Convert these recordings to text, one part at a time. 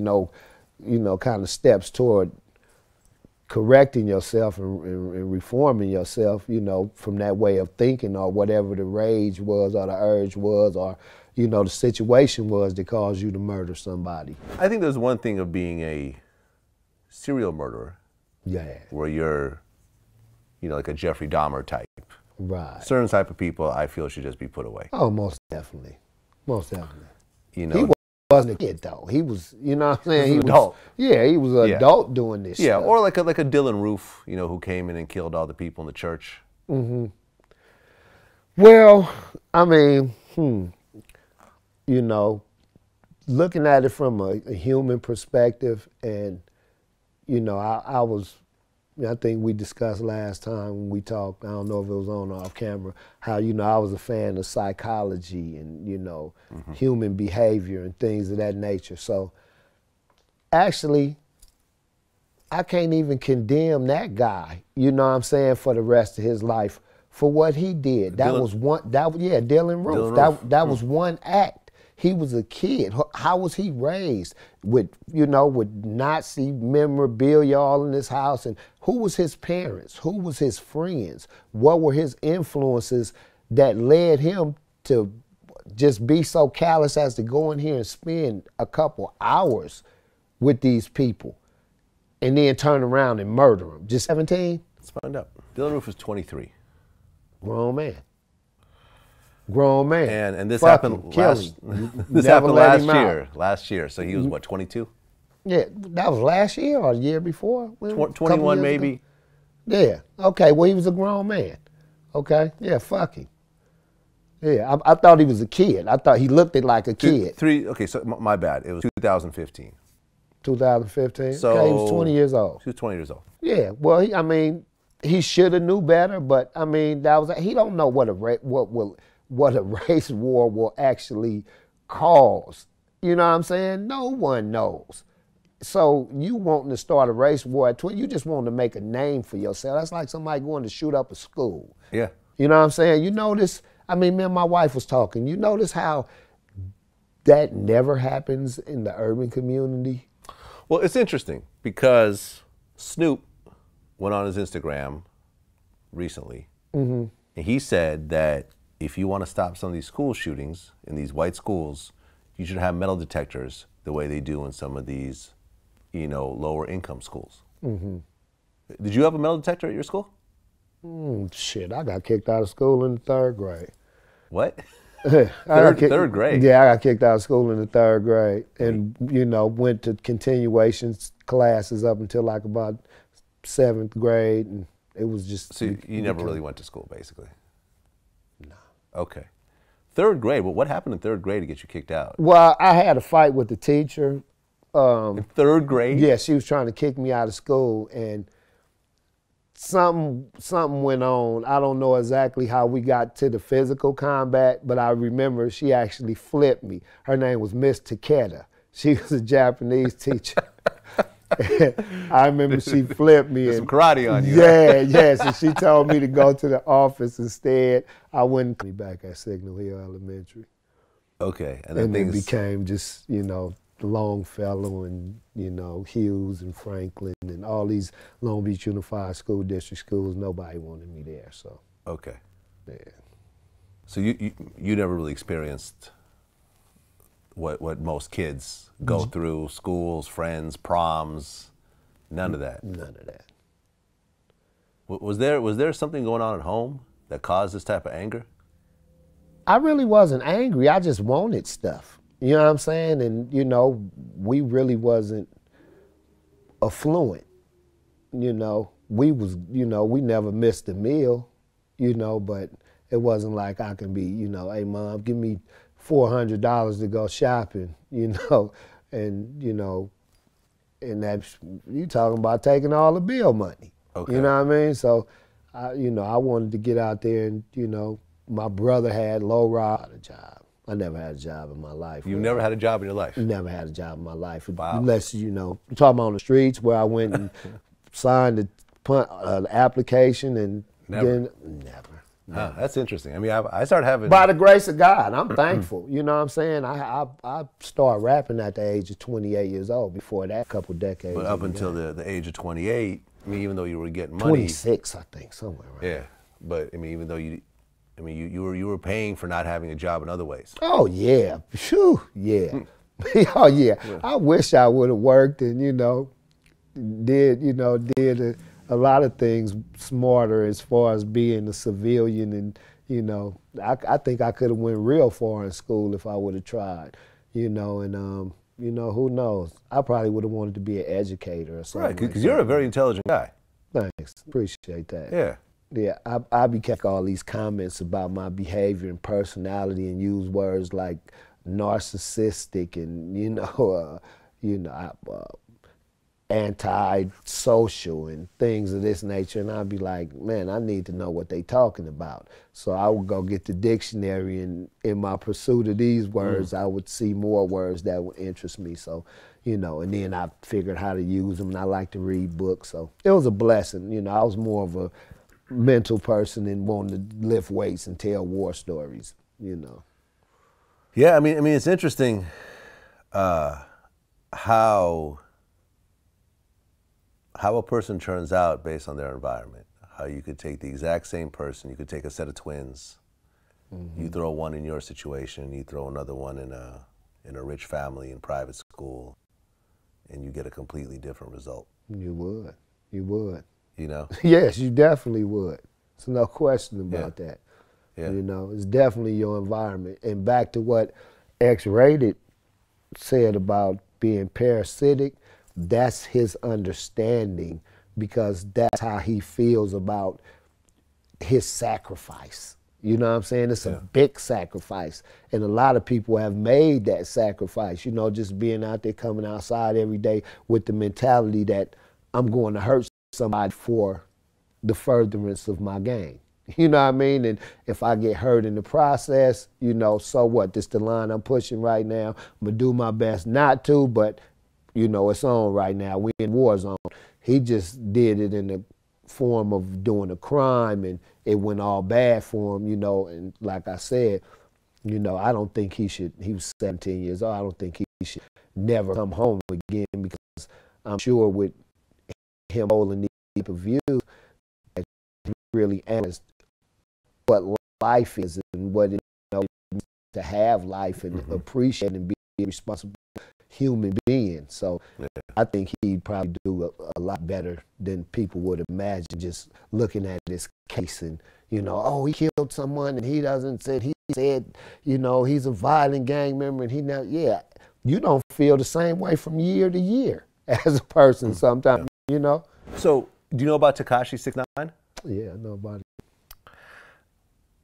taking no, kind of steps toward correcting yourself and reforming yourself, from that way of thinking or whatever the rage was or the urge was or, the situation was that caused you to murder somebody. I think there's one thing of being a serial murderer. Yeah. Where you're, like a Jeffrey Dahmer type. Right. Certain type of people I feel should just be put away. Oh, most definitely. Most definitely. He wasn't a kid though. He was, you know what I'm saying? He was an adult. Yeah, he was an adult doing this stuff. Or like a Dylan Roof, who came in and killed all the people in the church. Mm-hmm. Well, I mean, looking at it from a human perspective, and I think we discussed last time when we talked, I don't know if it was on or off camera, how, I was a fan of psychology and, human behavior and things of that nature. So actually, I can't even condemn that guy, you know what I'm saying, for the rest of his life for what he did. Dylan Roof. That was one act. He was a kid. How was he raised? With Nazi memorabilia all in his house? And who was his parents? Who was his friends? What were his influences that led him to just be so callous as to go in here and spend a couple hours with these people and then turn around and murder them? Just 17? Let's find out. Dylan Roof was 23. Grown man. Grown man. And this happened last year. So he was what, 22? Yeah, that was last year or the year before? 21 maybe. Ago? Yeah, okay, well he was a grown man. Okay, yeah, fuck him. Yeah, I thought he was a kid. I thought he looked like a kid. Okay, so my bad. It was 2015. 2015? So okay, he was 20 years old. He was 20 years old. Yeah, well, he should have knew better, but he don't know what a race war will actually cause. You know what I'm saying? No one knows. So you wanting to start a race war at 20, you just want to make a name for yourself. That's like somebody going to shoot up a school. Yeah. You know what I'm saying? You notice, me and my wife was talking, you notice how that never happens in the urban community? Well, it's interesting because Snoop went on his Instagram recently, and he said that if you want to stop some of these school shootings in these white schools, you should have metal detectors the way they do in some of these, lower income schools. Did you have a metal detector at your school? Shit, I got kicked out of school in the 3rd grade. What? Third grade? Yeah, I got kicked out of school in the 3rd grade and, went to continuation classes up until like about 7th grade, and it was just... So you never really went to school, basically? No. Okay. 3rd grade, well, what happened in 3rd grade to get you kicked out? Well, I had a fight with the teacher. In 3rd grade? Yeah, she was trying to kick me out of school, and something went on. I don't know exactly how we got to the physical combat, but I remember she actually flipped me. Her name was Miss Takeda. She was a Japanese teacher. I remember she flipped me. There's some karate on you. Yeah, yes. And she told me to go to the office instead. I went back at Signal Hill Elementary. Okay. And then it became just, Longfellow and, Hughes and Franklin and all these Long Beach Unified School District schools. Nobody wanted me there, so. Okay. Yeah. So you never really experienced what most kids go through, schools, friends, proms, none of that? None of that. Was there something going on at home that caused this type of anger? I really wasn't angry. I just wanted stuff. You know what I'm saying? And, we really wasn't affluent. We was, we never missed a meal, but it wasn't like I can be, hey, Mom, give me $400 to go shopping, and, and that's, you talking about taking all the bill money. Okay. You know what I mean? So, I wanted to get out there and, my brother had low-ride a job. I never had a job in my life. You never had a job in your life? Never had a job in my life. Wow. Unless, you're talking about on the streets where I went and signed the application and never. then, Huh, that's interesting. I mean, I started having... By the grace of God, I'm thankful. You know what I'm saying? I started rapping at the age of 28 years old. Before that, a couple decades. But up until the age of 28, I mean, even though you were getting money... 26, I think, somewhere around. Yeah, but I mean, even though you were paying for not having a job in other ways. Oh, yeah. Phew, yeah. Oh, yeah. I wish I would have worked and, did a lot of things smarter as far as being a civilian, and I think I could have went real far in school if I would have tried, and who knows? I probably would have wanted to be an educator or something. Right, because you're a very intelligent guy. Thanks, appreciate that. Yeah. Yeah, I be catching all these comments about my behavior and personality and use words like narcissistic and anti-social and things of this nature, and I'd be like, man, I need to know what they talking about. So I would go get the dictionary, and in my pursuit of these words, I would see more words that would interest me. So, and then I figured how to use them, and I like to read books. So it was a blessing. I was more of a mental person and wanting to lift weights and tell war stories. Yeah, I mean, it's interesting how a person turns out based on their environment. How you could take the exact same person, you could take a set of twins, you throw one in your situation, you throw another one in a rich family in private school, and you get a completely different result. You would. Yes, you definitely would. There's no question about that. Yeah. It's definitely your environment. And back to what X-Rated said about being parasitic, that's his understanding, because that's how he feels about his sacrifice. You know what I'm saying? It's a big sacrifice. And a lot of people have made that sacrifice, just being out there, coming outside every day with the mentality that I'm going to hurt somebody for the furtherance of my game. You know what I mean? And if I get hurt in the process, so what? This is the line I'm pushing right now. I'm going to do my best not to, but, it's on right now. We in war zone. He just did it in the form of doing a crime, and it went all bad for him, and like I said, I don't think he was 17 years old. I don't think he should never come home again, because I'm sure with him holding these views, that he really analyzed what life is and what it means to have life and appreciate and be a responsible human being. So I think he'd probably do a lot better than people would imagine, just looking at this case and, oh, he killed someone and he said, he's a violent gang member and you don't feel the same way from year to year as a person sometimes, So, do you know about Tekashi 6ix9ine? Yeah, I know about it.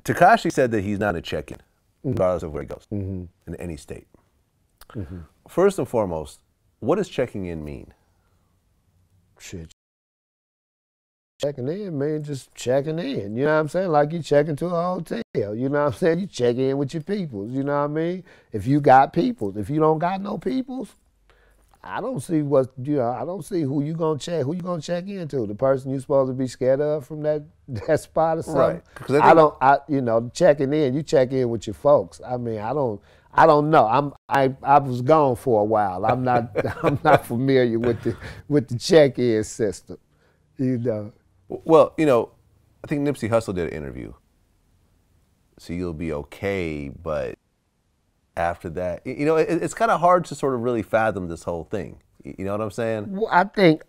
Tekashi said that he's not a check-in, regardless of where he goes, in any state. First and foremost, what does checking in mean? Shit. Checking in, man, just checking in. You know what I'm saying? Like you check into a hotel. You know what I'm saying? You check in with your peoples. You know what I mean? If you got peoples. If you don't got no peoples, I don't see I don't see who you gonna check. Who you gonna check into? The person you supposed to be scared of from that spot or something? Right. Checking in. You check in with your folks. I mean, I don't know. I was gone for a while. I'm not familiar with the check-in system. Well, I think Nipsey Hussle did an interview. So you'll be okay, but after that, it's kind of hard to sort of really fathom this whole thing. You know what I'm saying? Well, I think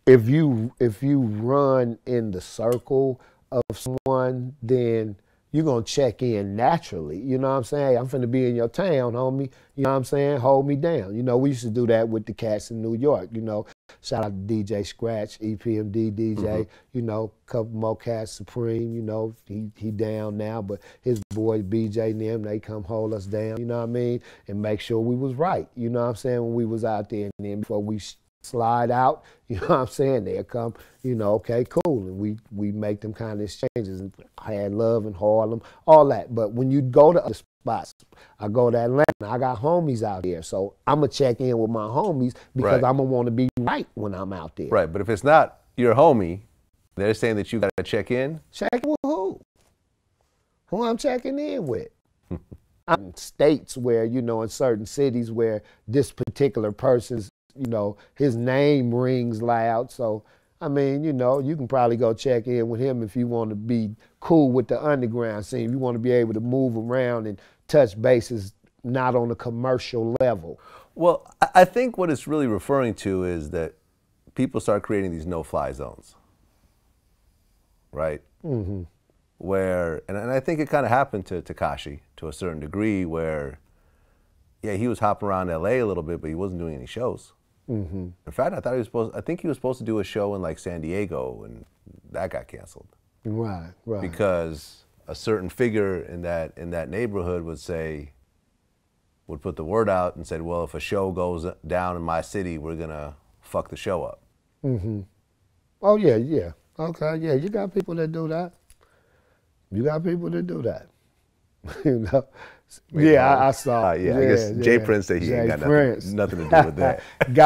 if you run in the circle of someone, then you're going to check in naturally. You know what I'm saying? Hey, I'm finna be in your town, homie. You know what I'm saying? Hold me down. We used to do that with the cats in New York, Shout out to DJ Scratch, EPMD DJ, couple more cats, Supreme, he down now, but his boys, BJ and them, they come hold us down, you know what I mean? And make sure we was right, you know what I'm saying, when we was out there. And then before we slide out, you know what I'm saying, they'll come, okay, cool. And we make them kind of exchanges and had love in Harlem, all that. But when you go to other spots, I go to Atlanta, I got homies out there. So I'm going to check in with my homies because I'm going to want to be right when I'm out there. Right, but if it's not your homie, they're saying that you got to check in? Check in with who? who I'm checking in with. I'm in states where, you know, in certain cities where this particular person's, you know, his name rings loud. So, I mean, you know, you can probably go check in with him if you want to be cool with the underground scene. You want to be able to move around and touch bases, not on a commercial level. Well, I think what it's really referring to is that people start creating these no-fly zones, right? Mm-hmm. Where, and I think it kind of happened to Tekashi to a certain degree, where, yeah, he was hopping around LA a little bit, but he wasn't doing any shows. Mm-hmm. In fact, I think he was supposed to do a show in like San Diego, and that got canceled. Right, right. Because a certain figure in that neighborhood would put the word out and said, well, if a show goes down in my city, we're gonna fuck the show up. Mm-hmm. Oh yeah, yeah. Okay, yeah, you got people that do that. You got people that do that. You know? Yeah, I saw. Yeah, I guess Jay Prince said he ain't got nothing to do with that.